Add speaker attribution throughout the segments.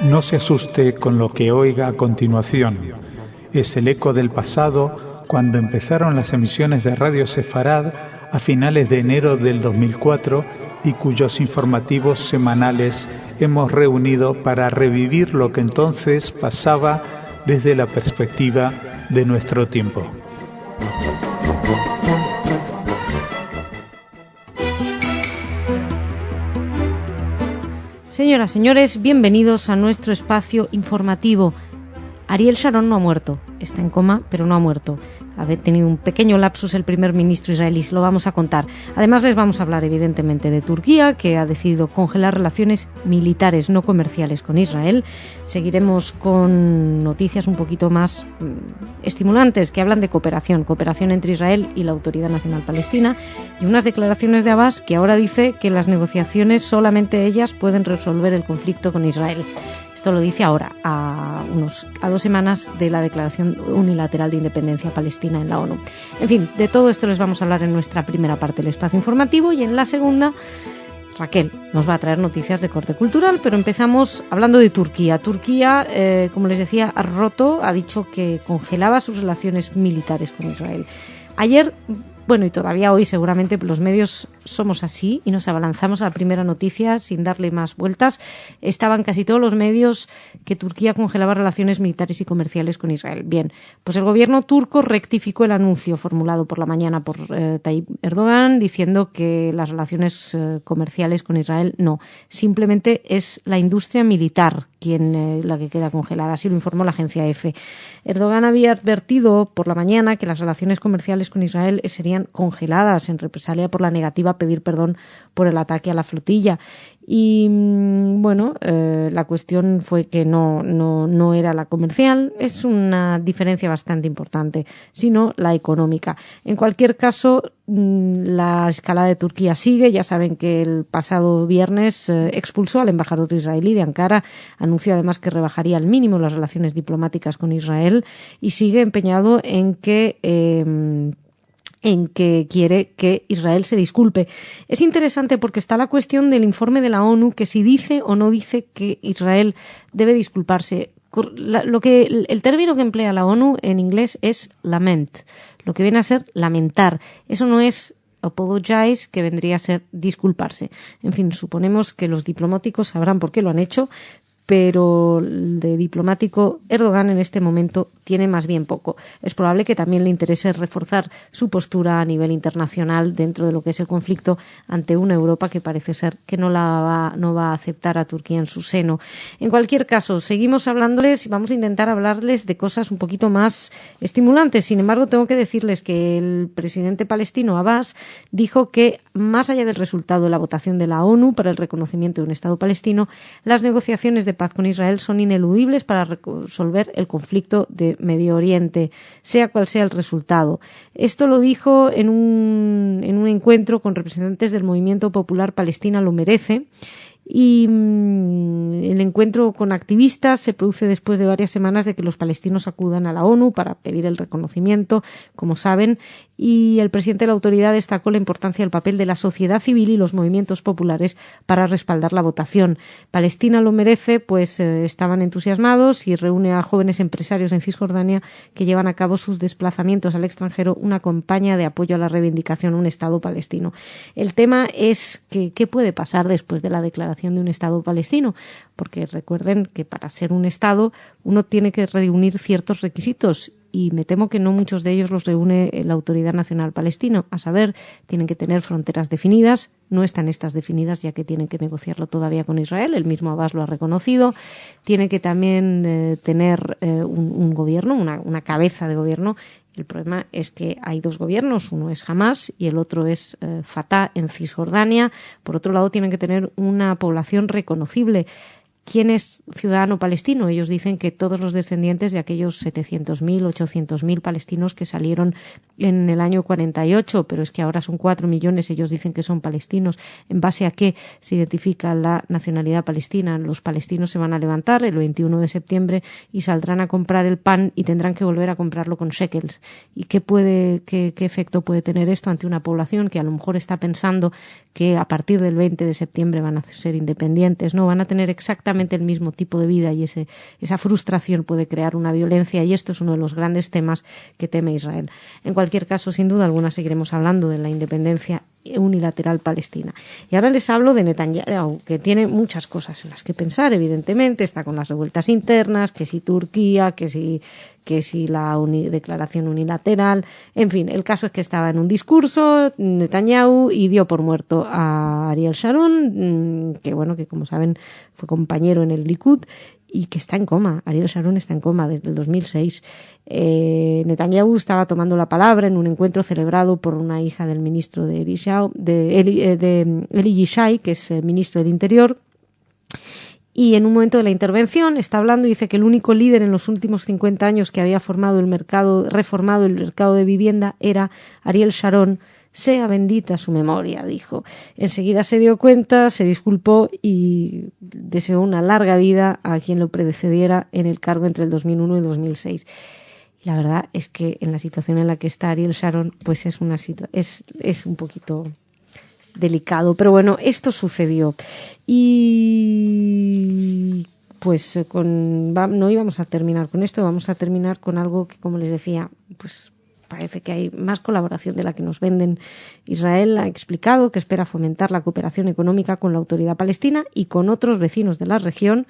Speaker 1: No se asuste con lo que oiga a continuación. Es el eco del pasado cuando empezaron las emisiones de Radio Sefarad a finales de enero del 2004 y cuyos informativos semanales hemos reunido para revivir lo que entonces pasaba desde la perspectiva de nuestro tiempo.
Speaker 2: Señoras, señores, bienvenidos a nuestro espacio informativo. Ariel Sharon no ha muerto, está en coma, pero no ha muerto. Ha tenido un pequeño lapsus el primer ministro israelí, lo vamos a contar. Además les vamos a hablar evidentemente de Turquía, que ha decidido congelar relaciones militares, no comerciales, con Israel. Seguiremos con noticias un poquito más estimulantes que hablan de cooperación entre Israel y la Autoridad Nacional Palestina, y unas declaraciones de Abbas que ahora dice que las negociaciones solamente ellas pueden resolver el conflicto con Israel. Esto lo dice ahora, a 2 semanas de la declaración unilateral de independencia palestina en la ONU. En fin, de todo esto les vamos a hablar en nuestra primera parte del espacio informativo, y en la segunda Raquel nos va a traer noticias de corte cultural, pero empezamos hablando de Turquía. Turquía, como les decía, ha dicho que congelaba sus relaciones militares con Israel. Ayer, y todavía hoy seguramente los medios somos así y nos abalanzamos a la primera noticia sin darle más vueltas. Estaban casi todos los medios que Turquía congelaba relaciones militares y comerciales con Israel. Bien, pues el gobierno turco rectificó el anuncio formulado por la mañana por Tayyip Erdogan, diciendo que las relaciones comerciales con Israel no, simplemente es la industria militar la que queda congelada, así lo informó la agencia EFE. Erdogan había advertido por la mañana que las relaciones comerciales con Israel serían congeladas en represalia por la negativa a pedir perdón por el ataque a la flotilla. Y la cuestión fue que no era la comercial, es una diferencia bastante importante, sino la económica. En cualquier caso, la escalada de Turquía sigue. Ya saben que el pasado viernes expulsó al embajador israelí de Ankara, anunció además que rebajaría al mínimo las relaciones diplomáticas con Israel y sigue empeñado en que quiere que Israel se disculpe. Es interesante porque está la cuestión del informe de la ONU, que si dice o no dice que Israel debe disculparse. El término que emplea la ONU en inglés es lament, lo que viene a ser lamentar. Eso no es apologize, que vendría a ser disculparse. En fin, suponemos que los diplomáticos sabrán por qué lo han hecho, pero de diplomático Erdogan en este momento tiene más bien poco. Es probable que también le interese reforzar su postura a nivel internacional dentro de lo que es el conflicto ante una Europa que parece ser que no va a aceptar a Turquía en su seno. En cualquier caso, seguimos hablándoles y vamos a intentar hablarles de cosas un poquito más estimulantes. Sin embargo, tengo que decirles que el presidente palestino Abbas dijo que, más allá del resultado de la votación de la ONU para el reconocimiento de un Estado palestino, las negociaciones de paz con Israel son ineludibles para resolver el conflicto de Medio Oriente, sea cual sea el resultado. Esto lo dijo en un encuentro con representantes del Movimiento Popular Palestina Lo Merece, y el encuentro con activistas se produce después de varias semanas de que los palestinos acudan a la ONU para pedir el reconocimiento, como saben, y el presidente de la autoridad destacó la importancia del papel de la sociedad civil y los movimientos populares para respaldar la votación. Palestina Lo Merece, estaban entusiasmados y reúne a jóvenes empresarios en Cisjordania que llevan a cabo sus desplazamientos al extranjero, una campaña de apoyo a la reivindicación de un Estado palestino. El tema es que ¿qué puede pasar después de la declaración de un Estado palestino? Porque recuerden que para ser un Estado uno tiene que reunir ciertos requisitos, y me temo que no muchos de ellos los reúne la Autoridad Nacional Palestina. A saber, tienen que tener fronteras definidas, no están estas definidas ya que tienen que negociarlo todavía con Israel, el mismo Abbas lo ha reconocido. Tiene que también tener un gobierno, una cabeza de gobierno. El problema es que hay 2 gobiernos, uno es Hamas y el otro es Fatah en Cisjordania. Por otro lado, tienen que tener una población reconocible. ¿Quién es ciudadano palestino? Ellos dicen que todos los descendientes de aquellos 700.000, 800.000 palestinos que salieron en el año 48, pero es que ahora son 4 millones, ellos dicen que son palestinos. ¿En base a qué se identifica la nacionalidad palestina? Los palestinos se van a levantar el 21 de septiembre y saldrán a comprar el pan y tendrán que volver a comprarlo con shekels. ¿Y qué efecto puede tener esto ante una población que a lo mejor está pensando que a partir del 20 de septiembre van a ser independientes? No, van a tener exactamente exactamente el mismo tipo de vida y esa frustración puede crear una violencia, y esto es uno de los grandes temas que teme Israel. En cualquier caso, sin duda alguna, seguiremos hablando de la independencia unilateral palestina. Y ahora les hablo de Netanyahu, que tiene muchas cosas en las que pensar, evidentemente. Está con las revueltas internas, que si Turquía, que si la declaración unilateral. En fin, el caso es que estaba en un discurso Netanyahu y dio por muerto a Ariel Sharon, que como saben fue compañero en el Likud, y que está en coma. Ariel Sharon está en coma desde el 2006. Netanyahu estaba tomando la palabra en un encuentro celebrado por una hija del ministro de Eli Yishai, que es ministro del Interior. Y en un momento de la intervención está hablando y dice que el único líder en los últimos 50 años que había reformado el mercado de vivienda era Ariel Sharon. Sea bendita su memoria, dijo. Enseguida se dio cuenta, se disculpó y deseó una larga vida a quien lo precediera en el cargo entre el 2001 y 2006. Y la verdad es que en la situación en la que está Ariel Sharon, pues es un poquito delicado. Pero bueno, esto sucedió. Y pues no íbamos a terminar con esto, vamos a terminar con algo que, como les decía, pues parece que hay más colaboración de la que nos venden. Israel ha explicado que espera fomentar la cooperación económica con la Autoridad Palestina y con otros vecinos de la región.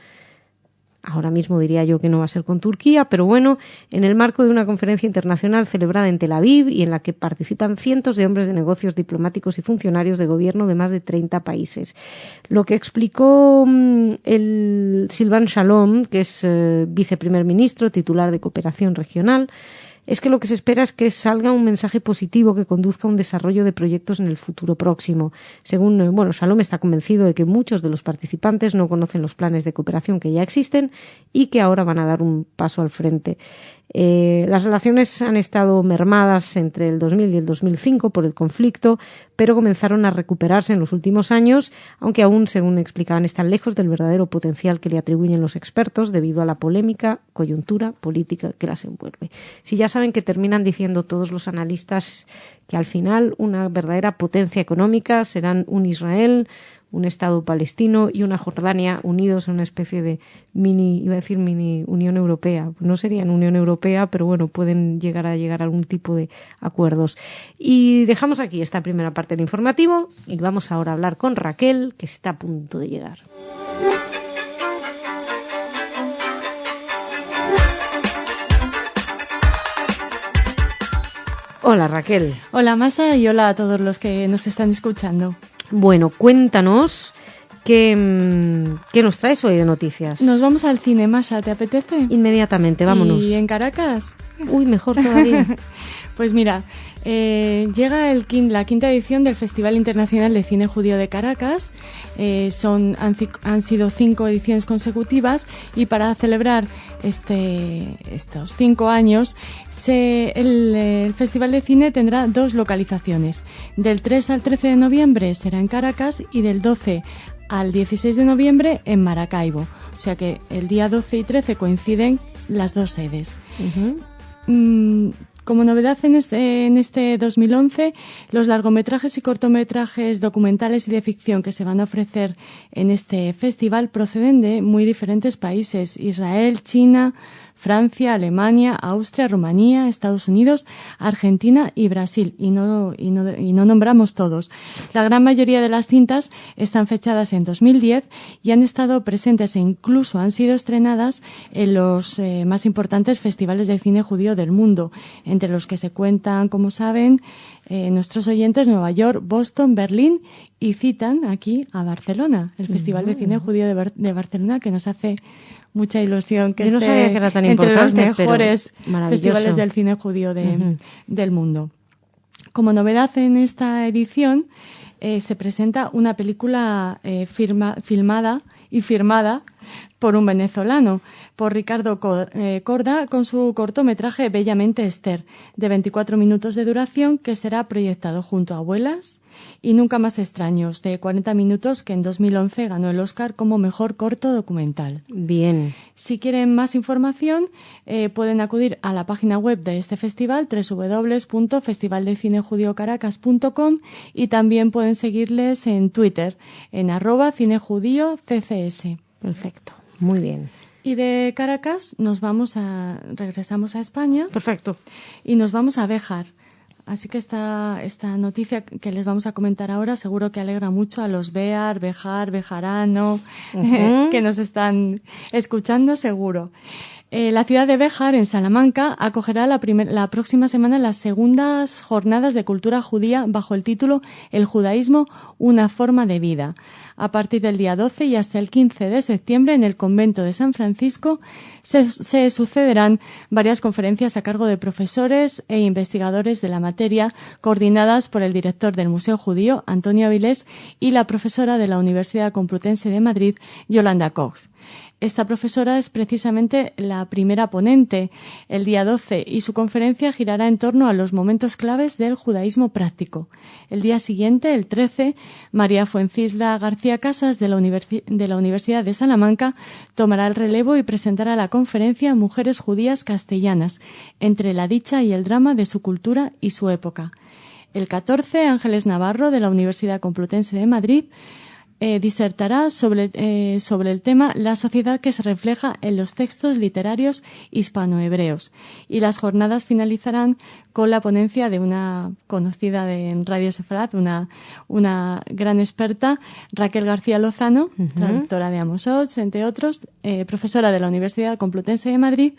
Speaker 2: Ahora mismo diría yo que no va a ser con Turquía, pero bueno, en el marco de una conferencia internacional celebrada en Tel Aviv y en la que participan cientos de hombres de negocios, diplomáticos y funcionarios de gobierno de más de 30 países. Lo que explicó el Silvan Shalom, que es viceprimer ministro, titular de Cooperación Regional, es que lo que se espera es que salga un mensaje positivo que conduzca a un desarrollo de proyectos en el futuro próximo. Según Shalom está convencido de que muchos de los participantes no conocen los planes de cooperación que ya existen y que ahora van a dar un paso al frente. Las relaciones han estado mermadas entre el 2000 y el 2005 por el conflicto, pero comenzaron a recuperarse en los últimos años, aunque aún, según explicaban, están lejos del verdadero potencial que le atribuyen los expertos debido a la polémica coyuntura política que las envuelve. Si ya saben que terminan diciendo todos los analistas que al final una verdadera potencia económica serán un Israel, un Estado palestino y una Jordania unidos en una especie de mini Unión Europea. No serían Unión Europea, pero bueno, pueden llegar a algún tipo de acuerdos. Y dejamos aquí esta primera parte del informativo y vamos ahora a hablar con Raquel, que está a punto de llegar. Hola, Raquel.
Speaker 3: Hola, Masa, y hola a todos los que nos están escuchando.
Speaker 2: Bueno, cuéntanos qué nos traes hoy de noticias.
Speaker 3: Nos vamos al cine, Masa, ¿te apetece?
Speaker 2: Inmediatamente, vámonos.
Speaker 3: ¿Y en Caracas?
Speaker 2: Uy, mejor todavía.
Speaker 3: Pues mira, llega la quinta edición del Festival Internacional de Cine Judío de Caracas. Han sido 5 ediciones consecutivas y para celebrar estos 5 años el Festival de Cine tendrá 2 localizaciones. Del 3 al 13 de noviembre será en Caracas y del 12 al 16 de noviembre en Maracaibo. O sea que el día 12 y 13 coinciden las 2 sedes. Uh-huh. Como novedad en este 2011, los largometrajes y cortometrajes documentales y de ficción que se van a ofrecer en este festival proceden de muy diferentes países: Israel, China, Francia, Alemania, Austria, Rumanía, Estados Unidos, Argentina y Brasil. Y no nombramos todos. La gran mayoría de las cintas están fechadas en 2010 y han estado presentes e incluso han sido estrenadas en los más importantes festivales de cine judío del mundo, entre los que se cuentan, como saben, nuestros oyentes, Nueva York, Boston, Berlín, y citan aquí a Barcelona, el Festival de Cine Judío de Barcelona, que nos hace mucha ilusión que
Speaker 2: no
Speaker 3: esté
Speaker 2: que era tan
Speaker 3: entre los
Speaker 2: mejores
Speaker 3: festivales del cine judío del mundo. Como novedad en esta edición se presenta una película filmada y firmada por un venezolano, por Ricardo Corda, con su cortometraje Bellamente Esther, de 24 minutos de duración, que será proyectado junto a Abuelas y Nunca Más Extraños, de 40 minutos, que en 2011 ganó el Oscar como mejor corto documental.
Speaker 2: Bien.
Speaker 3: Si quieren más información, pueden acudir a la página web de este festival, www.festivaldecinejudio.caracas.com, y también pueden seguirles en Twitter, en @cinejudíoccs.
Speaker 2: Perfecto, muy bien.
Speaker 3: Y de Caracas regresamos a España.
Speaker 2: Perfecto.
Speaker 3: Y nos vamos a Béjar. Así que esta noticia que les vamos a comentar ahora seguro que alegra mucho a los Béjar, bejarano, que nos están escuchando seguro. La ciudad de Béjar, en Salamanca, acogerá la próxima semana las segundas jornadas de cultura judía bajo el título El judaísmo, una forma de vida. A partir del día 12 y hasta el 15 de septiembre, en el convento de San Francisco, se sucederán varias conferencias a cargo de profesores e investigadores de la materia, coordinadas por el director del Museo Judío, Antonio Avilés, y la profesora de la Universidad Complutense de Madrid, Yolanda Cox. Esta profesora es precisamente la primera ponente el día 12 y su conferencia girará en torno a los momentos claves del judaísmo práctico. El día siguiente, el 13, María Fuencisla García Casas de la Universidad de Salamanca tomará el relevo y presentará la conferencia Mujeres judías castellanas, entre la dicha y el drama de su cultura y su época. El 14, Ángeles Navarro de la Universidad Complutense de Madrid disertará sobre el tema la sociedad que se refleja en los textos literarios hispanohebreos, y las jornadas finalizarán con la ponencia de una conocida en Radio Sefarad, una gran experta, Raquel García Lozano, traductora de Amos Oz, entre otros, profesora de la Universidad Complutense de Madrid,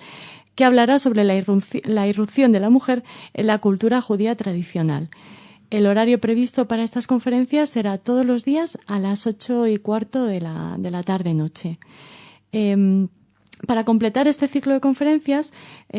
Speaker 3: que hablará sobre la irrupción de la mujer en la cultura judía tradicional. El horario previsto para estas conferencias será todos los días a las 8:15 de la tarde-noche. Para completar este ciclo de conferencias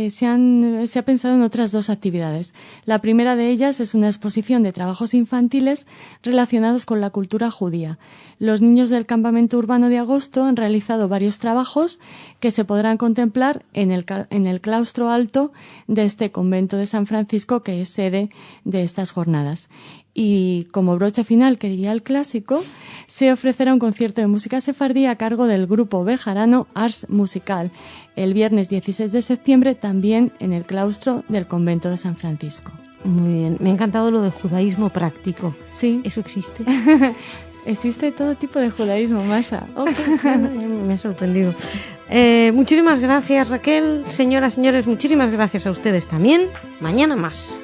Speaker 3: se ha pensado en otras dos actividades. La primera de ellas es una exposición de trabajos infantiles relacionados con la cultura judía. Los niños del campamento urbano de agosto han realizado varios trabajos que se podrán contemplar en el claustro alto de este convento de San Francisco, que es sede de estas jornadas. Y como broche final, que diría el clásico, se ofrecerá un concierto de música sefardí a cargo del grupo bejarano Ars Musical el viernes 16 de septiembre, también en el claustro del convento de San Francisco.
Speaker 2: Muy bien, me ha encantado lo de judaísmo práctico.
Speaker 3: Sí.
Speaker 2: ¿Eso existe?
Speaker 3: Existe todo tipo de judaísmo, Masha.
Speaker 2: Me ha sorprendido. Muchísimas gracias, Raquel. Señoras, señores, muchísimas gracias a ustedes también. Mañana más.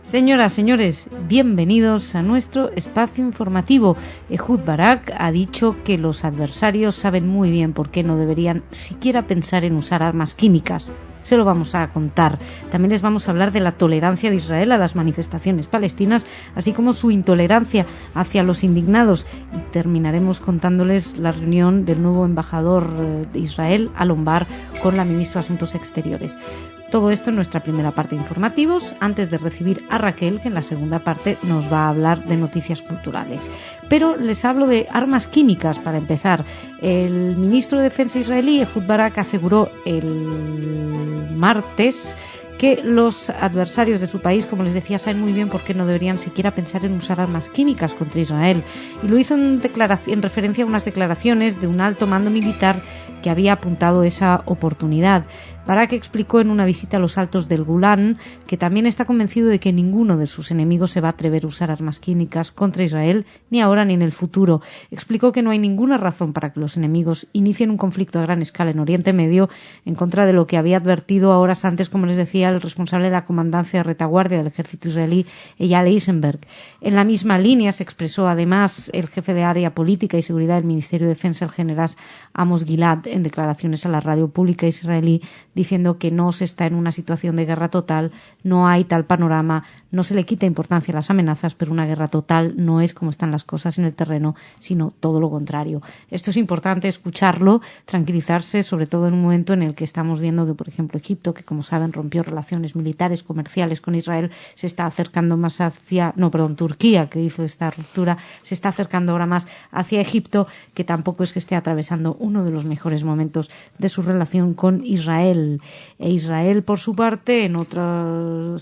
Speaker 2: Señoras, señores, bienvenidos a nuestro espacio informativo. Ehud Barak ha dicho que los adversarios saben muy bien por qué no deberían siquiera pensar en usar armas químicas. Se lo vamos a contar. También les vamos a hablar de la tolerancia de Israel a las manifestaciones palestinas, así como su intolerancia hacia los indignados. Y terminaremos contándoles la reunión del nuevo embajador de Israel, Alon Bar, con la ministra de Asuntos Exteriores. Todo esto en nuestra primera parte de informativos, antes de recibir a Raquel, que en la segunda parte nos va a hablar de noticias culturales. Pero les hablo de armas químicas para empezar. El ministro de Defensa israelí, Ehud Barak, aseguró el martes que los adversarios de su país, como les decía, saben muy bien por qué no deberían siquiera pensar en usar armas químicas contra Israel. Y lo hizo en referencia a unas declaraciones de un alto mando militar que había apuntado esa oportunidad. Barak explicó en una visita a los altos del Golán que también está convencido de que ninguno de sus enemigos se va a atrever a usar armas químicas contra Israel, ni ahora ni en el futuro. Explicó que no hay ninguna razón para que los enemigos inicien un conflicto a gran escala en Oriente Medio, en contra de lo que había advertido horas antes, como les decía, el responsable de la comandancia de retaguardia del ejército israelí, Eyal Eisenberg. En la misma línea se expresó además el jefe de área política y seguridad del Ministerio de Defensa, el general Amos Gilad, en declaraciones a la radio pública israelí, diciendo que no se está en una situación de guerra total, no hay tal panorama, no se le quita importancia a las amenazas, pero una guerra total no es como están las cosas en el terreno, sino todo lo contrario. Esto es importante escucharlo, tranquilizarse, sobre todo en un momento en el que estamos viendo que, por ejemplo, Egipto, que como saben rompió relaciones militares, comerciales con Israel, se está acercando más hacia, Turquía, que hizo esta ruptura, se está acercando ahora más hacia Egipto, que tampoco es que esté atravesando uno de los mejores momentos de su relación con Israel. Israel, por su parte, en otro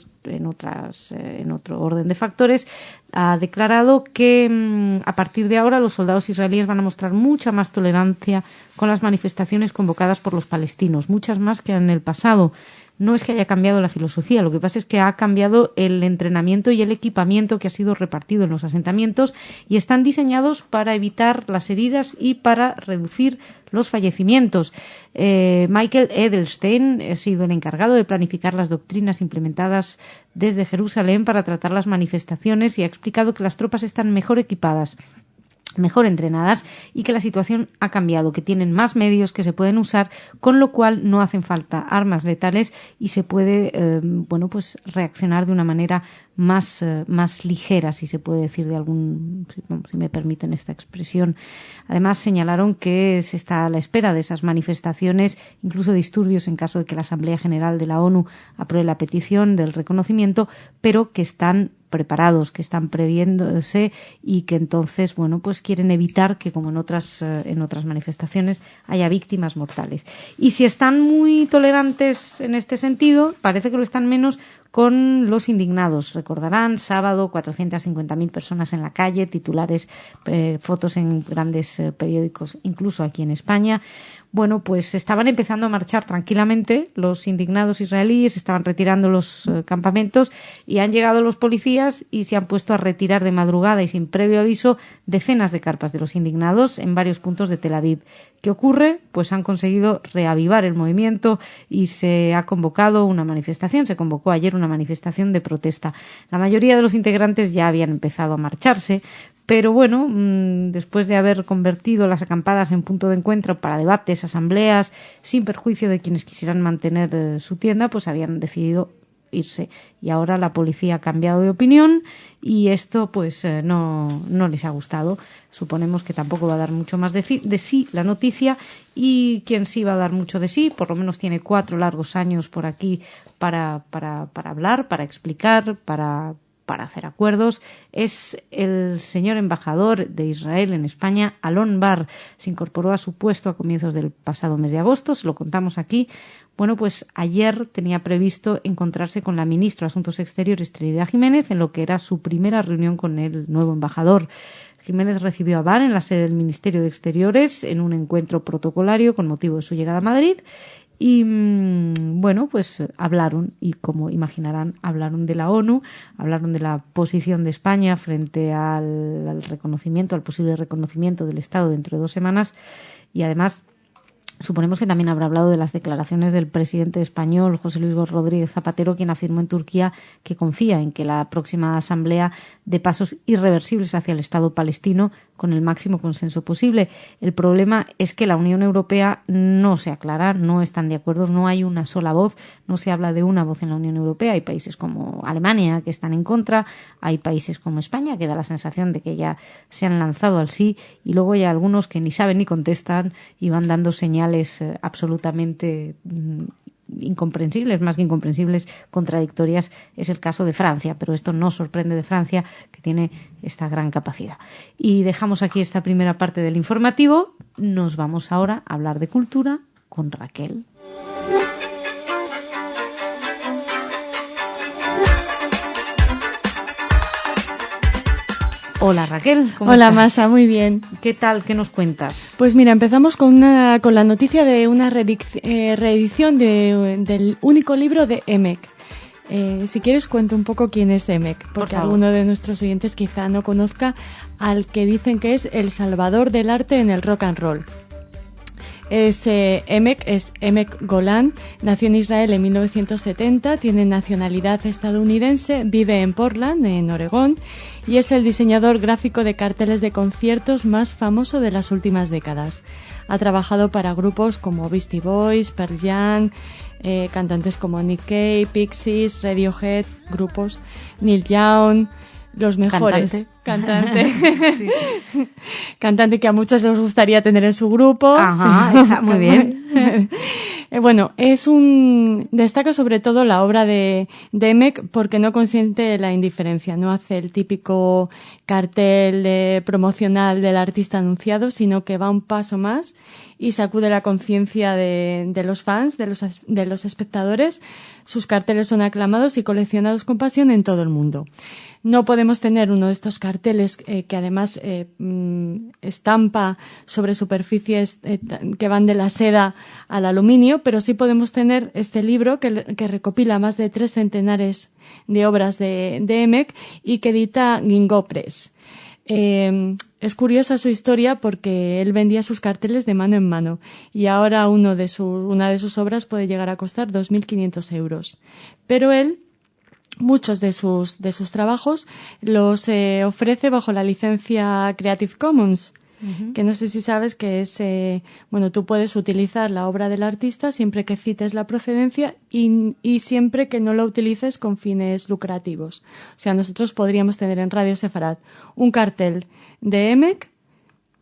Speaker 2: orden de factores, ha declarado que a partir de ahora los soldados israelíes van a mostrar mucha más tolerancia con las manifestaciones convocadas por los palestinos, muchas más que en el pasado. No es que haya cambiado la filosofía, lo que pasa es que ha cambiado el entrenamiento y el equipamiento que ha sido repartido en los asentamientos y están diseñados para evitar las heridas y para reducir los fallecimientos. Michael Edelstein ha sido el encargado de planificar las doctrinas implementadas desde Jerusalén para tratar las manifestaciones y ha explicado que las tropas están mejor equipadas, mejor entrenadas y que la situación ha cambiado, que tienen más medios que se pueden usar, con lo cual no hacen falta armas letales y se puede reaccionar de una manera más ligera, si se puede decir si me permiten esta expresión. Además, señalaron que se está a la espera de esas manifestaciones, incluso disturbios en caso de que la Asamblea General de la ONU apruebe la petición del reconocimiento, pero que están preparados, que están previéndose y que entonces, quieren evitar que, como en otras manifestaciones, haya víctimas mortales. Y si están muy tolerantes en este sentido, parece que lo están menos con los indignados. Recordarán, sábado, 450.000 personas en la calle, titulares, fotos en grandes periódicos, incluso aquí en España. Bueno, pues estaban empezando a marchar tranquilamente los indignados israelíes, estaban retirando los campamentos y han llegado los policías y se han puesto a retirar de madrugada y sin previo aviso decenas de carpas de los indignados en varios puntos de Tel Aviv. ¿Qué ocurre? Pues han conseguido reavivar el movimiento y se ha convocado una manifestación. Se convocó ayer una manifestación de protesta. La mayoría de los integrantes ya habían empezado a marcharse, pero después de haber convertido las acampadas en punto de encuentro para debates, asambleas, sin perjuicio de quienes quisieran mantener su tienda, pues habían decidido irse. Y ahora la policía ha cambiado de opinión y esto no les ha gustado. Suponemos que tampoco va a dar mucho más de sí la noticia, y quien sí va a dar mucho de sí, por lo menos tiene 4 largos años por aquí para hablar, para explicar, para hacer acuerdos, es el señor embajador de Israel en España, Alon Bar. Se incorporó a su puesto a comienzos del pasado mes de agosto, se lo contamos aquí. Bueno, pues ayer tenía previsto encontrarse con la ministra de Asuntos Exteriores, Trinidad Jiménez, en lo que era su primera reunión con el nuevo embajador. Jiménez recibió a Bar en la sede del Ministerio de Exteriores en un encuentro protocolario con motivo de su llegada a Madrid. Y hablaron, y como imaginarán, hablaron de la ONU, hablaron de la posición de España frente al posible reconocimiento del Estado dentro de 2 semanas, y además suponemos que también habrá hablado de las declaraciones del presidente español, José Luis Rodríguez Zapatero, quien afirmó en Turquía que confía en que la próxima asamblea dé pasos irreversibles hacia el Estado palestino con el máximo consenso posible. El problema es que la Unión Europea no se aclara, no están de acuerdo, no hay una sola voz, no se habla de una voz en la Unión Europea. Hay países como Alemania que están en contra, hay países como España que da la sensación de que ya se han lanzado al sí, y luego hay algunos que ni saben ni contestan y van dando señales absolutamente incomprensibles, más que incomprensibles, contradictorias. Es el caso de Francia, pero esto no sorprende de Francia, que tiene esta gran capacidad. Y dejamos aquí esta primera parte del informativo. Nos vamos ahora a hablar de cultura con Raquel. Hola Raquel, ¿cómo
Speaker 3: Hola
Speaker 2: estás?
Speaker 3: Masa, muy bien.
Speaker 2: ¿Qué tal? ¿Qué nos cuentas?
Speaker 3: Pues mira, empezamos con la noticia de una reedición del único libro de Emek. Si quieres cuento un poco quién es Emek, porque alguno de nuestros oyentes quizá no conozca al que dicen que es el salvador del arte en el rock and roll. Emek Golan, nació en Israel en 1970, tiene nacionalidad estadounidense, vive en Portland, en Oregón, y es el diseñador gráfico de carteles de conciertos más famoso de las últimas décadas. Ha trabajado para grupos como Beastie Boys, Pearl Jam, cantantes como Nick Cave, Pixies, Radiohead, grupos Neil Young, los mejores. Cantante. Sí. Cantante que a muchos les gustaría tener en su grupo.
Speaker 2: Ajá, muy bien.
Speaker 3: Bueno, destaca sobre todo la obra de Emek porque no consiente la indiferencia, no hace el típico cartel promocional del artista anunciado, sino que va un paso más y sacude la conciencia de los fans, de los espectadores. Sus carteles son aclamados y coleccionados con pasión en todo el mundo. No podemos tener uno de estos carteles que además estampa sobre superficies que van de la seda al aluminio, pero sí podemos tener este libro que recopila más de 3 centenares de obras de Emec y que edita Guingó Press. Es curiosa su historia porque él vendía sus carteles de mano en mano y ahora una de sus obras puede llegar a costar 2.500 euros. Pero él, muchos de sus trabajos los ofrece bajo la licencia Creative Commons, que no sé si sabes que es, tú puedes utilizar la obra del artista siempre que cites la procedencia y siempre que no lo utilices con fines lucrativos. O sea, nosotros podríamos tener en Radio Sefarad un cartel de Emec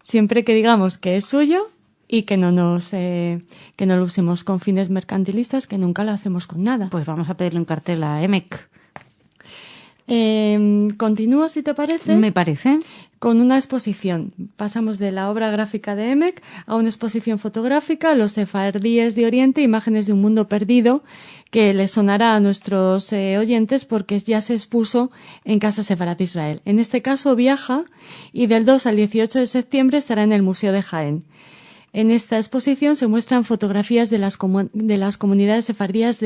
Speaker 3: siempre que digamos que es suyo y que no lo usemos con fines mercantilistas, que nunca lo hacemos con nada.
Speaker 2: Pues vamos a pedirle un cartel a Emec.
Speaker 3: Continúo, si te parece.
Speaker 2: Me parece.
Speaker 3: Con una exposición. Pasamos de la obra gráfica de Emec a una exposición fotográfica, Los sefardíes de Oriente, imágenes de un mundo perdido, que les sonará a nuestros oyentes porque ya se expuso en Casa Sefarad Israel. En este caso viaja y del 2 al 18 de septiembre estará en el Museo de Jaén. En esta exposición se muestran fotografías de las comunidades sefardíes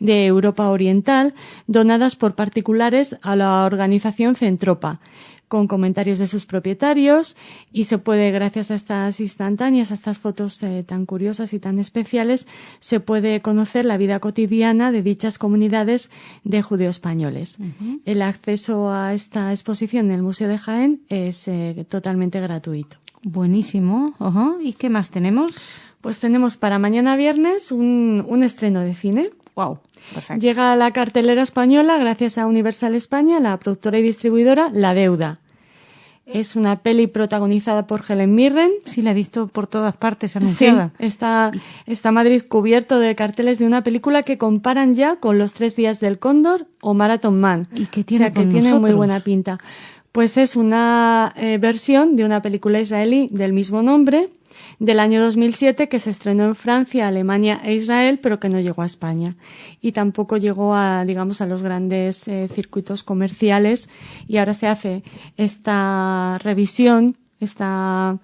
Speaker 3: de Europa Oriental, donadas por particulares a la organización Centropa, con comentarios de sus propietarios, y se puede, gracias a estas instantáneas, a estas fotos tan curiosas y tan especiales, se puede conocer la vida cotidiana de dichas comunidades de judeo-españoles. Uh-huh. El acceso a esta exposición en el Museo de Jaén es totalmente gratuito.
Speaker 2: Buenísimo. Uh-huh. ¿Y qué más tenemos?
Speaker 3: Pues tenemos para mañana viernes un estreno de cine.
Speaker 2: Wow, perfecto.
Speaker 3: Llega a la cartelera española, gracias a Universal España, la productora y distribuidora La Deuda. Es una peli protagonizada por Helen Mirren.
Speaker 2: Sí, la he visto por todas partes anunciada.
Speaker 3: Sí, está Madrid cubierto de carteles de una película que comparan ya con Los 3 días del Cóndor o Marathon Man.
Speaker 2: ¿Y qué tiene?
Speaker 3: O sea, que tiene muy buena pinta. Pues es una versión de una película israelí del mismo nombre, del año 2007, que se estrenó en Francia, Alemania e Israel, pero que no llegó a España. Y tampoco llegó a los grandes circuitos comerciales. Y ahora se hace esta revisión, esta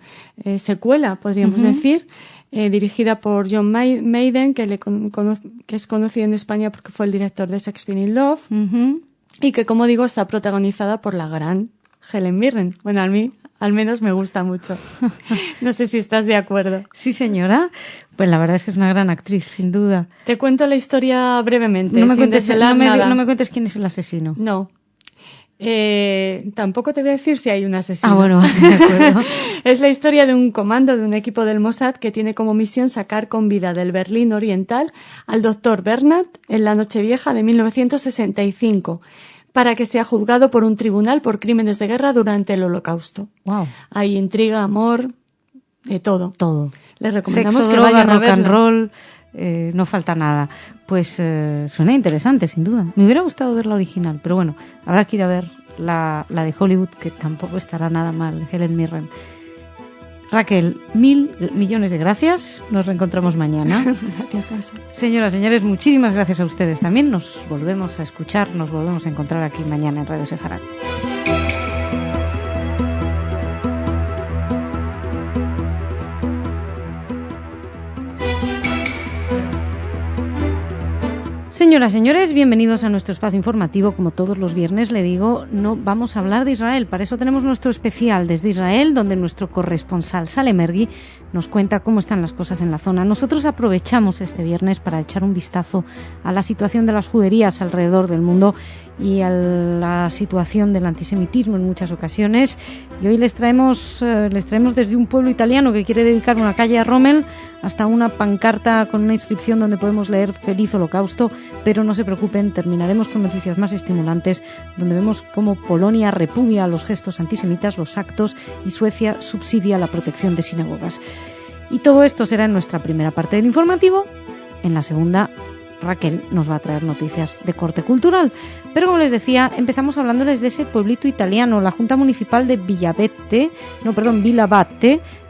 Speaker 3: secuela, podríamos decir, dirigida por John Maiden, que es conocido en España porque fue el director de Shakespeare in Love. Y que, como digo, está protagonizada por la gran Helen Mirren. Bueno, a mí al menos me gusta mucho. No sé si estás de acuerdo.
Speaker 2: Sí, señora. Pues la verdad es que es una gran actriz, sin duda.
Speaker 3: Te cuento la historia brevemente.
Speaker 2: No me cuentes quién es el asesino.
Speaker 3: No. Tampoco te voy a decir si hay un asesino.
Speaker 2: Ah, bueno, de acuerdo.
Speaker 3: Es la historia de un comando de un equipo del Mossad que tiene como misión sacar con vida del Berlín Oriental al doctor Bernat en la Nochevieja de 1965 para que sea juzgado por un tribunal por crímenes de guerra durante el Holocausto.
Speaker 2: Wow.
Speaker 3: Hay intriga, amor, todo.
Speaker 2: Todo.
Speaker 3: Les recomendamos
Speaker 2: sexo,
Speaker 3: que
Speaker 2: droga,
Speaker 3: vayan a
Speaker 2: rock
Speaker 3: verlo.
Speaker 2: and roll. No falta nada. Pues suena interesante, sin duda. Me hubiera gustado ver la original, pero bueno, habrá que ir a ver la de Hollywood, que tampoco estará nada mal, Helen Mirren. Raquel, 1.000 millones de gracias. Nos reencontramos mañana.
Speaker 3: Gracias, Vanessa.
Speaker 2: Señoras, señores, muchísimas gracias a ustedes también. Nos volvemos a escuchar, nos volvemos a encontrar aquí mañana en Radio Sefarad. Señoras, señores, bienvenidos a nuestro espacio informativo. Como todos los viernes, le digo, no vamos a hablar de Israel. Para eso tenemos nuestro especial desde Israel, donde nuestro corresponsal Salem Ergi nos cuenta cómo están las cosas en la zona. Nosotros aprovechamos este viernes para echar un vistazo a la situación de las juderías alrededor del mundo y a la situación del antisemitismo en muchas ocasiones. Y hoy les traemos desde un pueblo italiano que quiere dedicar una calle a Rommel hasta una pancarta con una inscripción donde podemos leer Feliz Holocausto, pero no se preocupen, terminaremos con noticias más estimulantes donde vemos cómo Polonia repudia los gestos antisemitas, los actos, y Suecia subsidia la protección de sinagogas. Y todo esto será en nuestra primera parte del informativo. En la segunda Raquel nos va a traer noticias de corte cultural. Pero como les decía, empezamos hablándoles de ese pueblito italiano. La Junta Municipal de Villavate,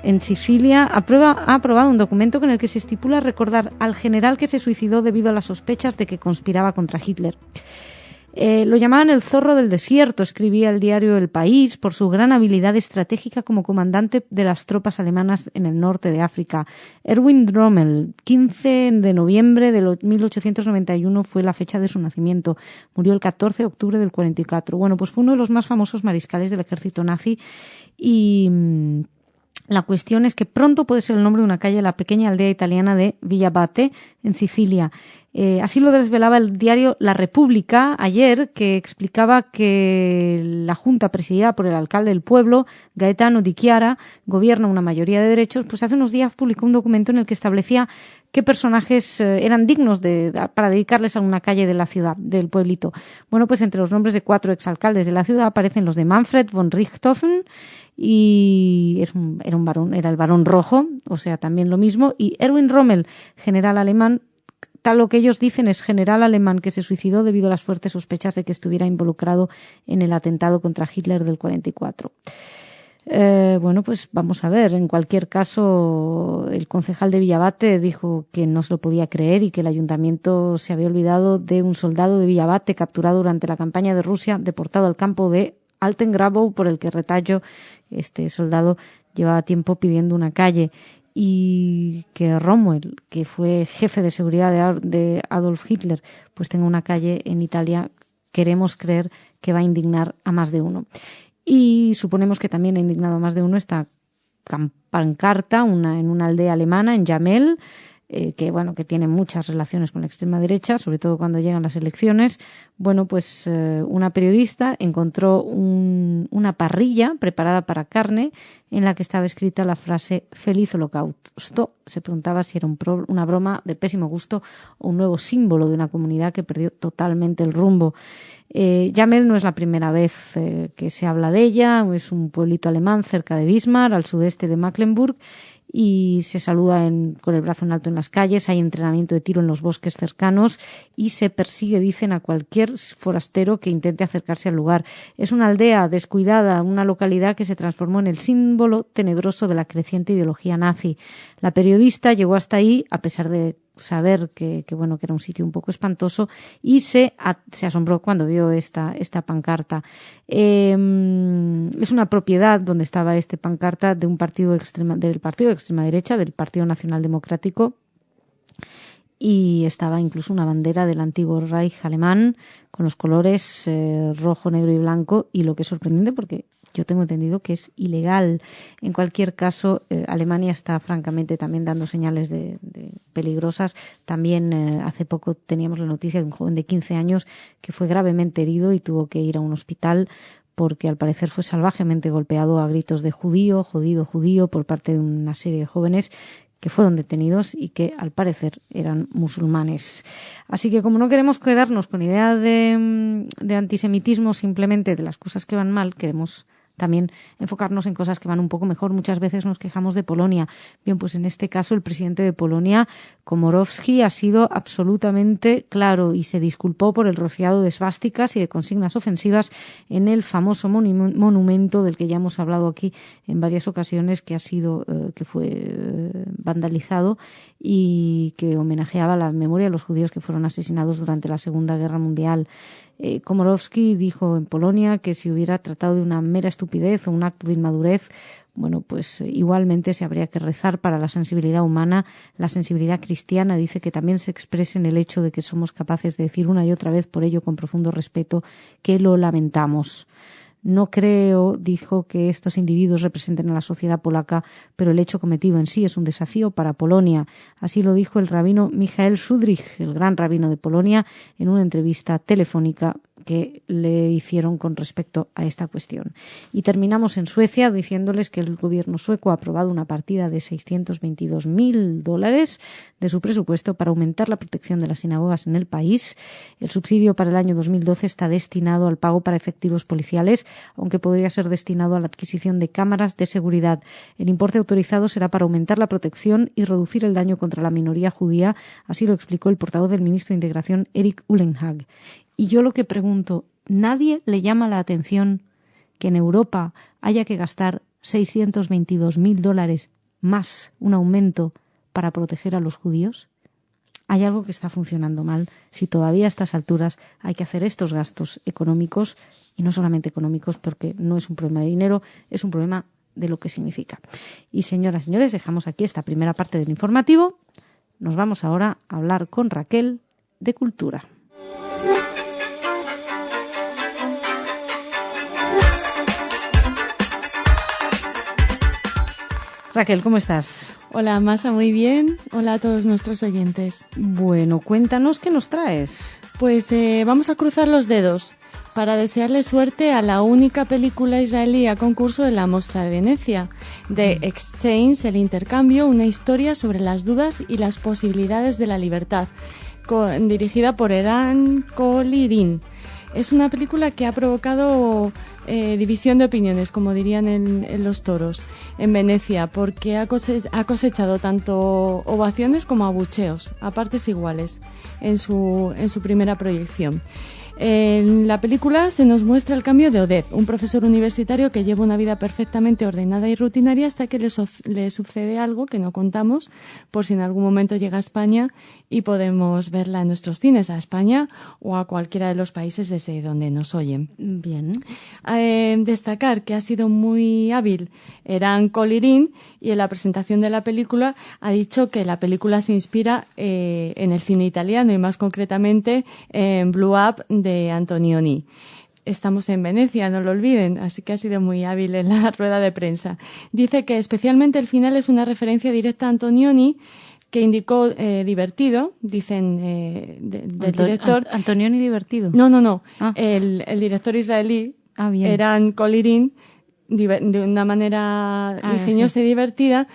Speaker 2: en Sicilia, ha aprobado un documento con el que se estipula recordar al general que se suicidó debido a las sospechas de que conspiraba contra Hitler. Lo llamaban el zorro del desierto, escribía el diario El País, por su gran habilidad estratégica como comandante de las tropas alemanas en el norte de África. Erwin Rommel, 15 de noviembre de 1891 fue la fecha de su nacimiento. Murió el 14 de octubre del 44. Bueno, pues fue uno de los más famosos mariscales del ejército nazi y la cuestión es que pronto puede ser el nombre de una calle de la pequeña aldea italiana de Villavate, en Sicilia. Así lo desvelaba el diario La República ayer, que explicaba que la Junta, presidida por el alcalde del pueblo, Gaetano Di Chiara, gobierna una mayoría de derechos, pues hace unos días publicó un documento en el que establecía qué personajes eran dignos para dedicarles a una calle de la ciudad, del pueblito. Bueno, pues entre los nombres de 4 exalcaldes de la ciudad aparecen los de Manfred von Richthofen, y era el barón rojo, o sea, también lo mismo, y Erwin Rommel, general alemán, tal lo que ellos dicen es general alemán que se suicidó debido a las fuertes sospechas de que estuviera involucrado en el atentado contra Hitler del 44. Bueno, pues vamos a ver. En cualquier caso, el concejal de Villavate dijo que no se lo podía creer y que el ayuntamiento se había olvidado de un soldado de Villavate capturado durante la campaña de Rusia, deportado al campo de Altengrabau, por el que Retallo, este soldado, llevaba tiempo pidiendo una calle. Y que Rommel, que fue jefe de seguridad de Adolf Hitler, pues tenga una calle en Italia, queremos creer que va a indignar a más de uno. Y suponemos que también ha indignado a más de uno esta pancarta en una aldea alemana, en Jamel, que tiene muchas relaciones con la extrema derecha, sobre todo cuando llegan las elecciones. Bueno, pues una periodista encontró una parrilla preparada para carne en la que estaba escrita la frase «Feliz Holocausto». Se preguntaba si era una broma de pésimo gusto o un nuevo símbolo de una comunidad que perdió totalmente el rumbo. Jamel no es la primera vez que se habla de ella. Es un pueblito alemán cerca de Wismar, al sudeste de Mecklenburg, y se saluda con el brazo en alto en las calles, hay entrenamiento de tiro en los bosques cercanos y se persigue, dicen, a cualquier forastero que intente acercarse al lugar. Es una aldea descuidada, una localidad que se transformó en el símbolo tenebroso de la creciente ideología nazi. La periodista llegó hasta ahí, a pesar de saber que era un sitio un poco espantoso, y se asombró cuando vio esta pancarta. Es una propiedad donde estaba esta pancarta de del partido de extrema derecha, del Partido Nacional Democrático, y estaba incluso una bandera del antiguo Reich alemán con los colores rojo, negro y blanco, y lo que es sorprendente porque yo tengo entendido que es ilegal. En cualquier caso, Alemania está francamente también dando señales de peligrosas. También hace poco teníamos la noticia de un joven de 15 años que fue gravemente herido y tuvo que ir a un hospital porque al parecer fue salvajemente golpeado a gritos de judío, jodido, judío, por parte de una serie de jóvenes que fueron detenidos y que al parecer eran musulmanes. Así que como no queremos quedarnos con idea de antisemitismo simplemente de las cosas que van mal, queremos también enfocarnos en cosas que van un poco mejor. Muchas veces nos quejamos de Polonia. Bien, pues en este caso el presidente de Polonia, Komorowski, ha sido absolutamente claro y se disculpó por el rociado de esvásticas y de consignas ofensivas en el famoso monumento del que ya hemos hablado aquí en varias ocasiones, que fue vandalizado y que homenajeaba la memoria de los judíos que fueron asesinados durante la Segunda Guerra Mundial. Komorowski dijo en Polonia que si hubiera tratado de una mera estupidez o un acto de inmadurez, bueno, pues igualmente se habría que rezar para la sensibilidad humana. La sensibilidad cristiana dice que también se expresa en el hecho de que somos capaces de decir una y otra vez, por ello con profundo respeto, que lo lamentamos. No creo, dijo, que estos individuos representen a la sociedad polaca, pero el hecho cometido en sí es un desafío para Polonia. Así lo dijo el rabino Michael Szudrich, el gran rabino de Polonia, en una entrevista telefónica que le hicieron con respecto a esta cuestión. Y terminamos en Suecia diciéndoles que el gobierno sueco ha aprobado una partida de $622.000 de su presupuesto para aumentar la protección de las sinagogas en el país. El subsidio para el año 2012 está destinado al pago para efectivos policiales, aunque podría ser destinado a la adquisición de cámaras de seguridad. El importe autorizado será para aumentar la protección y reducir el daño contra la minoría judía, así lo explicó el portavoz del ministro de Integración, Erik Ullenhag. Y yo lo que pregunto, ¿nadie le llama la atención que en Europa haya que gastar $622.000 más, un aumento, para proteger a los judíos? Hay algo que está funcionando mal si todavía a estas alturas hay que hacer estos gastos económicos, y no solamente económicos, porque no es un problema de dinero, es un problema de lo que significa. Y señoras y señores, dejamos aquí esta primera parte del informativo. Nos vamos ahora a hablar con Raquel de Cultura. Raquel, ¿cómo estás?
Speaker 3: Hola, Masa, muy bien. Hola a todos nuestros oyentes.
Speaker 2: Bueno, cuéntanos qué nos traes.
Speaker 3: Pues vamos a cruzar los dedos para desearle suerte a la única película israelí a concurso de la Mostra de Venecia, The Exchange, el intercambio, una historia sobre las dudas y las posibilidades de la libertad, dirigida por Eran Colirin. Es una película que ha provocado división de opiniones, como dirían en los toros, en Venecia, porque ha cosechado tanto ovaciones como abucheos, a partes iguales, en su primera proyección. En la película se nos muestra el cambio de Oded, un profesor universitario que lleva una vida perfectamente ordenada y rutinaria hasta que le sucede algo que no contamos, por si en algún momento llega a España y podemos verla en nuestros cines, a España o a cualquiera de los países desde donde nos oyen.
Speaker 2: Bien.
Speaker 3: Destacar que ha sido muy hábil Eran Colirin, y en la presentación de la película ha dicho que la película se inspira en el cine italiano y más concretamente en Blue Up de Antonioni. Estamos en Venecia, no lo olviden, así que ha sido muy hábil en la rueda de prensa. Dice que especialmente el final es una referencia directa a Antonioni, que indicó divertido, dicen del director.
Speaker 2: ¿Antonioni divertido?
Speaker 3: No.
Speaker 2: Ah.
Speaker 3: El director israelí,
Speaker 2: bien.
Speaker 3: Eran Colirin, de una manera ingeniosa y divertida,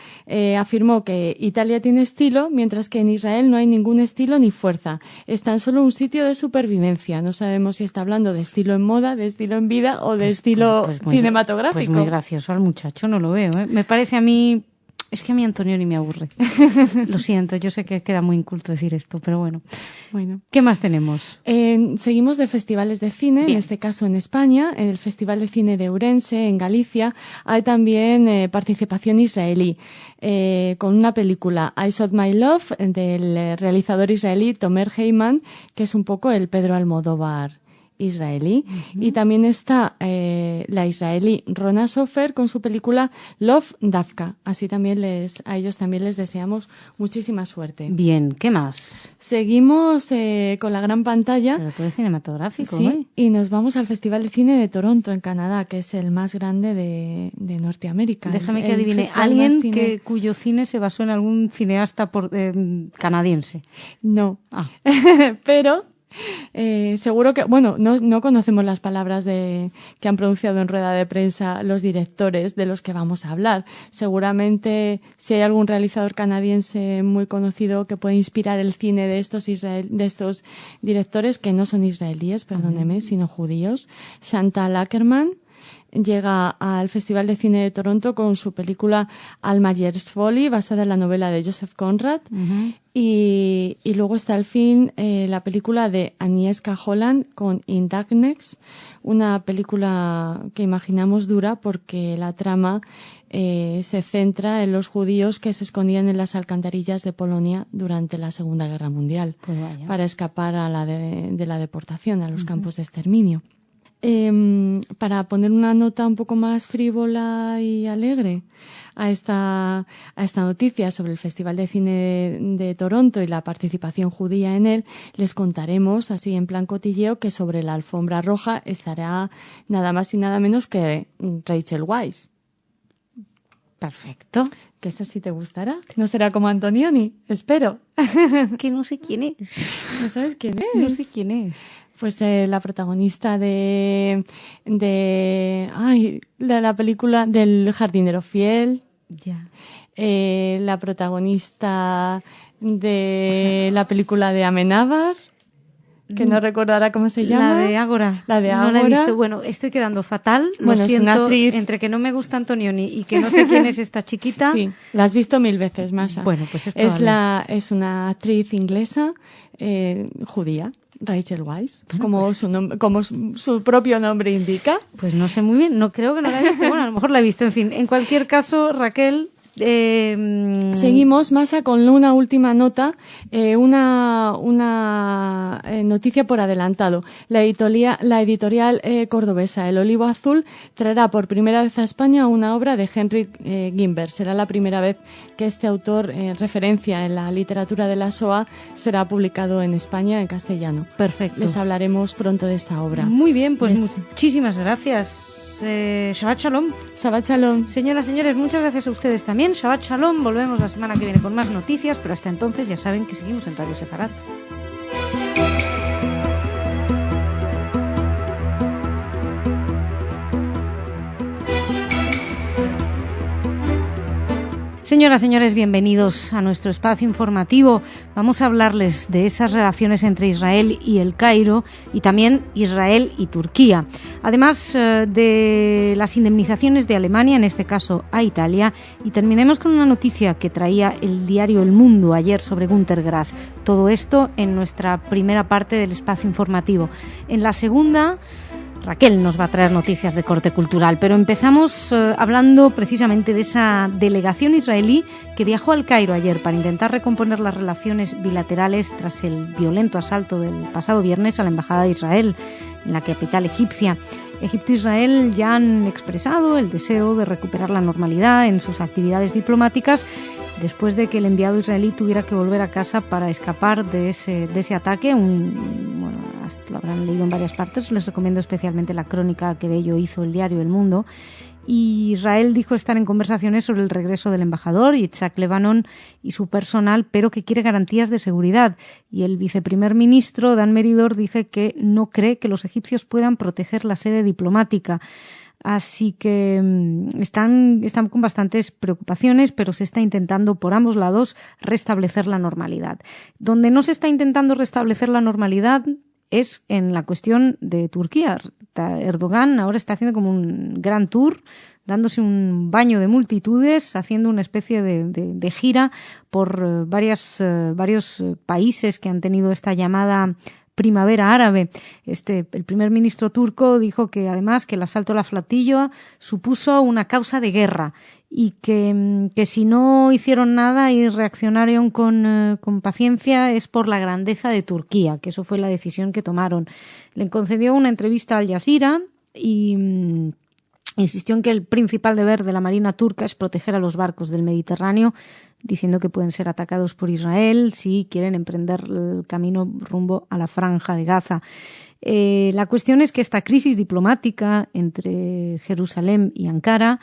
Speaker 3: afirmó que Italia tiene estilo, mientras que en Israel no hay ningún estilo ni fuerza. Es tan solo un sitio de supervivencia. No sabemos si está hablando de estilo en moda, de estilo en vida o de estilo cinematográfico.
Speaker 2: Pues muy gracioso al muchacho, no lo veo. Me parece a mí... Es que a mí Antonioni me aburre. Lo siento, yo sé que queda muy inculto decir esto, pero bueno. ¿Qué más tenemos?
Speaker 3: Seguimos de festivales de cine, bien. En este caso en España, en el Festival de Cine de Ourense, en Galicia, hay también participación israelí, con una película, I Shot My Love, del realizador israelí Tomer Heyman, que es un poco el Pedro Almodóvar israelí. Uh-huh. Y también está la israelí Rona Sofer con su película Love Dafka. Así también a ellos también les deseamos muchísima suerte.
Speaker 2: Bien, ¿qué más?
Speaker 3: Seguimos con la gran pantalla.
Speaker 2: Pero todo es cinematográfico,
Speaker 3: sí,
Speaker 2: ¿eh?
Speaker 3: Y nos vamos al Festival de Cine de Toronto, en Canadá, que es el más grande de Norteamérica.
Speaker 2: Déjame que adivine, alguien cuyo cine se basó en algún cineasta canadiense.
Speaker 3: No, pero... seguro que, no conocemos las palabras que han pronunciado en rueda de prensa los directores de los que vamos a hablar. Seguramente si hay algún realizador canadiense muy conocido que puede inspirar el cine de estos directores, que no son israelíes, perdóneme, sino judíos. Chantal Akerman llega al Festival de Cine de Toronto con su película Almayers Folly, basada en la novela de Joseph Conrad. Uh-huh. Y luego está al fin la película de Agnieszka Holland con In Darkness, una película que imaginamos dura porque la trama se centra en los judíos que se escondían en las alcantarillas de Polonia durante la Segunda Guerra Mundial, para escapar de la deportación a los campos de exterminio. Para poner una nota un poco más frívola y alegre a esta noticia sobre el Festival de Cine de Toronto y la participación judía en él, les contaremos, así en plan cotilleo, que sobre la alfombra roja estará nada más y nada menos que Rachel Weisz.
Speaker 2: Perfecto.
Speaker 3: Que esa sí te gustará. No será como Antonioni, espero.
Speaker 2: Que no sé quién es.
Speaker 3: ¿No sabes quién es?
Speaker 2: No sé quién es.
Speaker 3: Pues la protagonista de la película del jardinero fiel.
Speaker 2: Ya.
Speaker 3: La protagonista de la película de Amenábar, que no recordará cómo se llama.
Speaker 2: La de Ágora.
Speaker 3: La de
Speaker 2: Ágora. No la he visto. Bueno, estoy quedando fatal.
Speaker 3: Bueno,
Speaker 2: lo siento,
Speaker 3: es una actriz.
Speaker 2: Entre que no me gusta Antonioni y que no sé quién es esta chiquita.
Speaker 3: Sí, la has visto 1000 veces, Masha.
Speaker 2: Bueno, pues es probable.
Speaker 3: Es una actriz inglesa judía, Rachel Weisz, como su propio nombre indica.
Speaker 2: Pues no sé muy bien, no creo que no la he visto. Bueno, a lo mejor la he visto. En fin, en cualquier caso, Raquel...
Speaker 3: Seguimos, Masha, con una última nota, una noticia por adelantado. La editorial cordobesa El Olivo Azul traerá por primera vez a España una obra de Henrik Gimberg. Será la primera vez que este autor, referencia en la literatura de la Shoah, será publicado en España en castellano.
Speaker 2: Perfecto.
Speaker 3: Les hablaremos pronto de esta obra.
Speaker 2: Muy bien, pues muchísimas gracias. Shabbat Shalom.
Speaker 3: Shabbat Shalom.
Speaker 2: Señoras, señores, muchas gracias a ustedes también. Shabbat Shalom. Volvemos la semana que viene con más noticias, pero hasta entonces ya saben que seguimos en Radio Sefarad. Señoras, señores, bienvenidos a nuestro espacio informativo. Vamos a hablarles de esas relaciones entre Israel y El Cairo y también Israel y Turquía. Además de las indemnizaciones de Alemania, en este caso a Italia. Y terminemos con una noticia que traía el diario El Mundo ayer sobre Günter Grass. Todo esto en nuestra primera parte del espacio informativo. En la segunda... Raquel nos va a traer noticias de corte cultural, pero empezamos hablando precisamente de esa delegación israelí que viajó al Cairo ayer para intentar recomponer las relaciones bilaterales tras el violento asalto del pasado viernes a la Embajada de Israel en la capital egipcia. Egipto e Israel ya han expresado el deseo de recuperar la normalidad en sus actividades diplomáticas después de que el enviado israelí tuviera que volver a casa para escapar de ese ataque. Lo habrán leído en varias partes, les recomiendo especialmente la crónica que de ello hizo el diario El Mundo. Y Israel dijo estar en conversaciones sobre el regreso del embajador, Yitzhak Lebanon, y su personal, pero que quiere garantías de seguridad. Y el viceprimer ministro, Dan Meridor, dice que no cree que los egipcios puedan proteger la sede diplomática. Así que están con bastantes preocupaciones, pero se está intentando por ambos lados restablecer la normalidad. Donde no se está intentando restablecer la normalidad es en la cuestión de Turquía. Erdogan ahora está haciendo como un gran tour, dándose un baño de multitudes, haciendo una especie de gira por varios países que han tenido esta llamada primavera árabe. El primer ministro turco dijo que además que el asalto a la flotilla supuso una causa de guerra y que si no hicieron nada y reaccionaron con paciencia es por la grandeza de Turquía, que eso fue la decisión que tomaron. Le concedió una entrevista a Al Jazeera y insistió en que el principal deber de la Marina turca es proteger a los barcos del Mediterráneo, diciendo que pueden ser atacados por Israel si quieren emprender el camino rumbo a la Franja de Gaza. La cuestión es que esta crisis diplomática entre Jerusalén y Ankara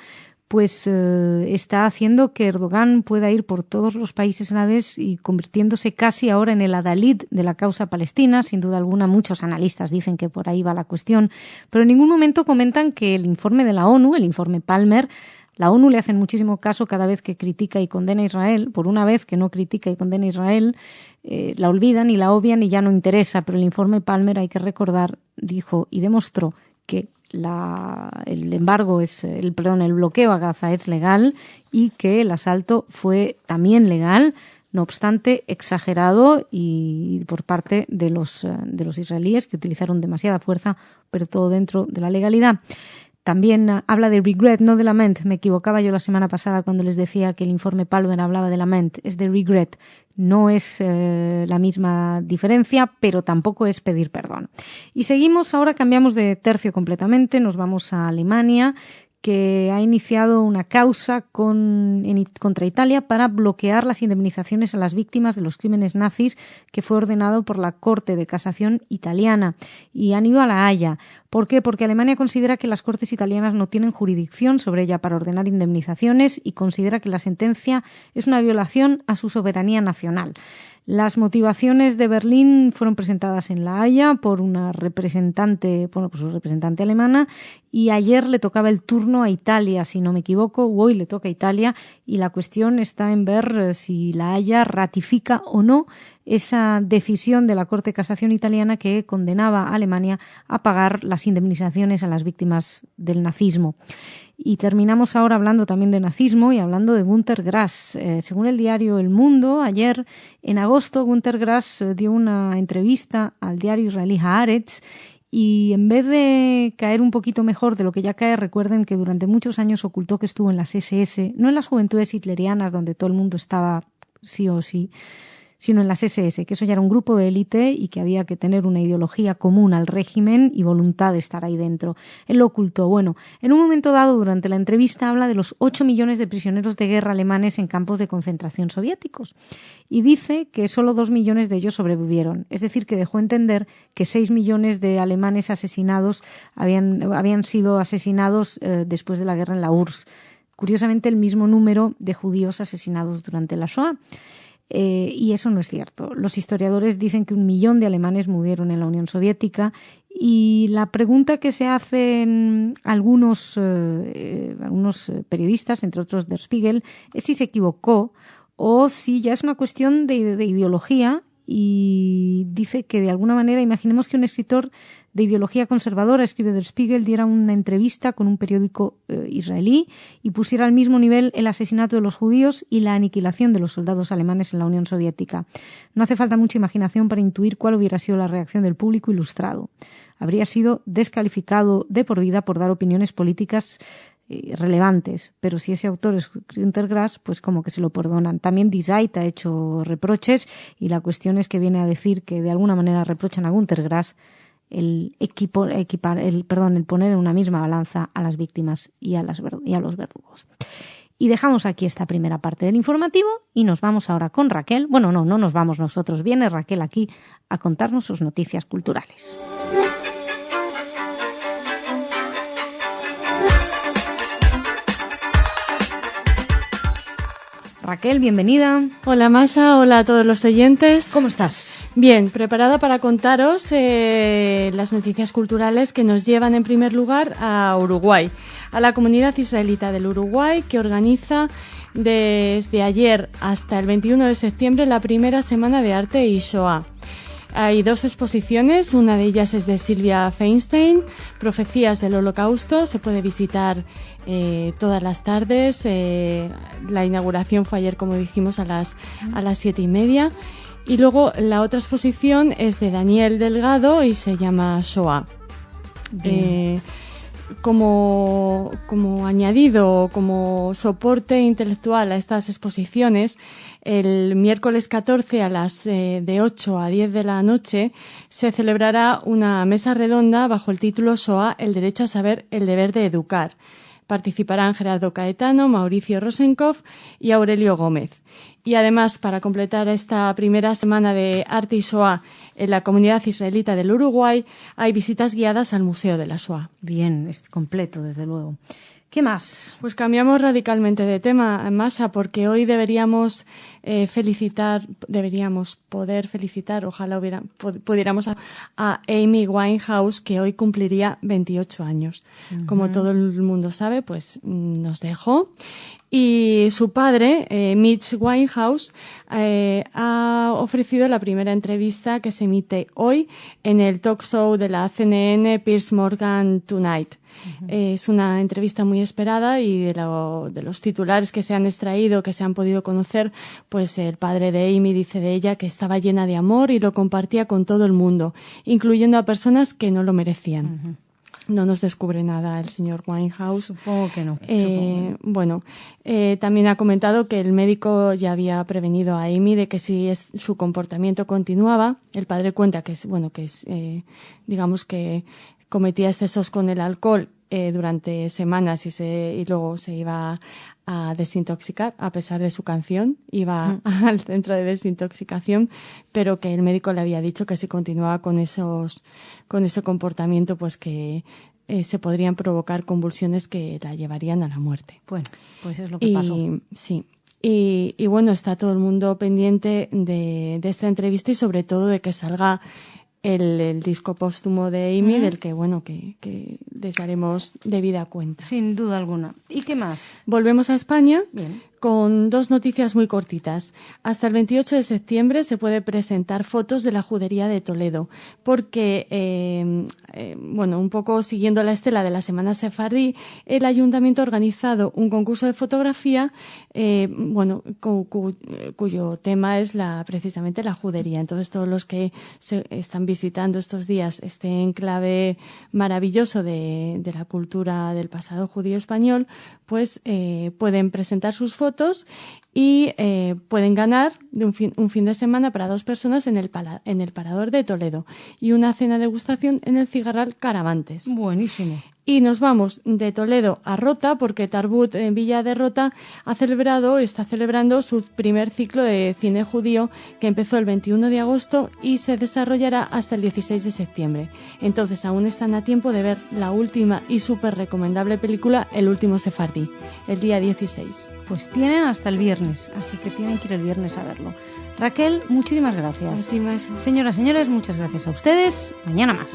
Speaker 2: pues está haciendo que Erdogan pueda ir por todos los países a la vez y convirtiéndose casi ahora en el adalid de la causa palestina. Sin duda alguna, muchos analistas dicen que por ahí va la cuestión, pero en ningún momento comentan que el informe de la ONU, el informe Palmer, la ONU le hacen muchísimo caso cada vez que critica y condena a Israel. Por una vez que no critica y condena a Israel, la olvidan y la obvian y ya no interesa. Pero el informe Palmer, hay que recordar, dijo y demostró que el bloqueo a Gaza es legal y que el asalto fue también legal, no obstante exagerado y por parte de los israelíes, que utilizaron demasiada fuerza, pero todo dentro de la legalidad. También habla de regret, no de lament. Me equivocaba yo la semana pasada cuando les decía que el informe Palmer hablaba de lament. Es de regret. No es la misma diferencia, pero tampoco es pedir perdón. Y seguimos, ahora cambiamos de tercio completamente. Nos vamos a Alemania, que ha iniciado una causa contra Italia para bloquear las indemnizaciones a las víctimas de los crímenes nazis, que fue ordenado por la Corte de Casación italiana, y han ido a La Haya. ¿Por qué? Porque Alemania considera que las Cortes italianas no tienen jurisdicción sobre ella para ordenar indemnizaciones y considera que la sentencia es una violación a su soberanía nacional. Las motivaciones de Berlín fueron presentadas en La Haya por una representante, por su representante alemana, y ayer le tocaba el turno a Italia, si no me equivoco, o hoy le toca a Italia, y la cuestión está en ver si La Haya ratifica o no esa decisión de la Corte de Casación italiana que condenaba a Alemania a pagar las indemnizaciones a las víctimas del nazismo. Y terminamos ahora hablando también de nazismo y hablando de Günter Grass. Según el diario El Mundo, ayer, en agosto, Günter Grass dio una entrevista al diario israelí Haaretz y en vez de caer un poquito mejor de lo que ya cae, recuerden que durante muchos años ocultó que estuvo en las SS, no en las juventudes hitlerianas donde todo el mundo estaba sí o sí, sino en las SS, que eso ya era un grupo de élite y que había que tener una ideología común al régimen y voluntad de estar ahí dentro. Él lo ocultó. Bueno, en un momento dado, durante la entrevista, habla de los 8 millones de prisioneros de guerra alemanes en campos de concentración soviéticos y dice que solo 2 millones de ellos sobrevivieron. Es decir, que dejó entender que 6 millones de alemanes asesinados habían sido asesinados después de la guerra en la URSS. Curiosamente, el mismo número de judíos asesinados durante la Shoah. Y eso no es cierto. Los historiadores dicen que 1 millón de alemanes murieron en la Unión Soviética y la pregunta que se hacen algunos periodistas, entre otros Der Spiegel, es si se equivocó o si ya es una cuestión de ideología, y dice que de alguna manera, imaginemos que un escritor de ideología conservadora, escribe Der Spiegel, diera una entrevista con un periódico israelí y pusiera al mismo nivel el asesinato de los judíos y la aniquilación de los soldados alemanes en la Unión Soviética. No hace falta mucha imaginación para intuir cuál hubiera sido la reacción del público ilustrado. Habría sido descalificado de por vida por dar opiniones políticas relevantes, pero si ese autor es Günter Grass, pues como que se lo perdonan. También Die Zeit ha hecho reproches y la cuestión es que viene a decir que de alguna manera reprochan a Günter Grass el poner en una misma balanza a las víctimas y a los verdugos. Y dejamos aquí esta primera parte del informativo y nos vamos ahora con Raquel. Bueno, no nos vamos nosotros, viene Raquel aquí a contarnos sus noticias culturales. Raquel, bienvenida.
Speaker 3: Hola Masa, hola a todos los oyentes.
Speaker 2: ¿Cómo estás?
Speaker 3: Bien, preparada para contaros las noticias culturales que nos llevan en primer lugar a Uruguay, a la comunidad israelita del Uruguay, que organiza desde ayer hasta el 21 de septiembre la primera semana de arte y Shoah. Hay 2 exposiciones, una de ellas es de Silvia Feinstein, Profecías del Holocausto, se puede visitar todas las tardes, la inauguración fue ayer, como dijimos, a las 7:30, y luego la otra exposición es de Daniel Delgado y se llama Shoah. Como añadido, como soporte intelectual a estas exposiciones, el miércoles 14 de 8 a 10 de la noche se celebrará una mesa redonda bajo el título Shoah, el derecho a saber, el deber de educar. Participarán Gerardo Caetano, Mauricio Rosenkopf y Aurelio Gómez. Y además, para completar esta primera semana de arte y Shoah en la comunidad israelita del Uruguay, hay visitas guiadas al Museo de la Shoah.
Speaker 2: Bien, es completo, desde luego. ¿Qué más?
Speaker 3: Pues cambiamos radicalmente de tema, Masa, porque hoy deberíamos poder felicitar, ojalá pudiéramos a Amy Winehouse, que hoy cumpliría 28 años. Uh-huh. Como todo el mundo sabe, pues nos dejó. Y su padre, Mitch Winehouse, ha ofrecido la primera entrevista que se emite hoy en el talk show de la CNN Piers Morgan Tonight. Uh-huh. Es una entrevista muy esperada y de los titulares que se han extraído, que se han podido conocer, pues el padre de Amy dice de ella que estaba llena de amor y lo compartía con todo el mundo, incluyendo a personas que no lo merecían. Uh-huh. No nos descubre nada el señor Winehouse.
Speaker 2: Supongo que no.
Speaker 3: Bueno, también ha comentado que el médico ya había prevenido a Amy de que si su comportamiento continuaba, el padre cuenta que digamos que cometía excesos con el alcohol durante semanas y luego se iba a desintoxicar, a pesar de su canción, iba al centro de desintoxicación, pero que el médico le había dicho que si continuaba con ese comportamiento, pues que se podrían provocar convulsiones que la llevarían a la muerte.
Speaker 2: Bueno, pues es lo que pasó.
Speaker 3: Sí. Y bueno, está todo el mundo pendiente de esta entrevista y sobre todo de que salga el disco póstumo de Amy, del que, bueno, que les daremos debida cuenta.
Speaker 2: Sin duda alguna. ¿Y qué más?
Speaker 3: Volvemos a España.
Speaker 2: Bien.
Speaker 3: Con 2 noticias muy cortitas. Hasta el 28 de septiembre se puede presentar fotos de la Judería de Toledo, porque, bueno, un poco siguiendo la estela de la Semana Sefardí, el Ayuntamiento ha organizado un concurso de fotografía, bueno, cuyo tema es precisamente la judería. Entonces, todos los que se están visitando estos días este enclave maravilloso de la cultura del pasado judío español, pues pueden presentar sus fotos y pueden ganar un fin de semana para 2 personas en el Parador de Toledo y una cena degustación en el Cigarral Caravantes.
Speaker 2: Buenísimo.
Speaker 3: Y nos vamos de Toledo a Rota, porque Tarbut en Villa de Rota está celebrando su primer ciclo de cine judío, que empezó el 21 de agosto y se desarrollará hasta el 16 de septiembre. Entonces aún están a tiempo de ver la última y súper recomendable película, El último sefardí, el día 16.
Speaker 2: Pues tienen hasta el viernes, así que tienen que ir el viernes a verlo. Raquel, muchísimas gracias.
Speaker 3: A ti más.
Speaker 2: Señoras, señores, muchas gracias a ustedes. Mañana más.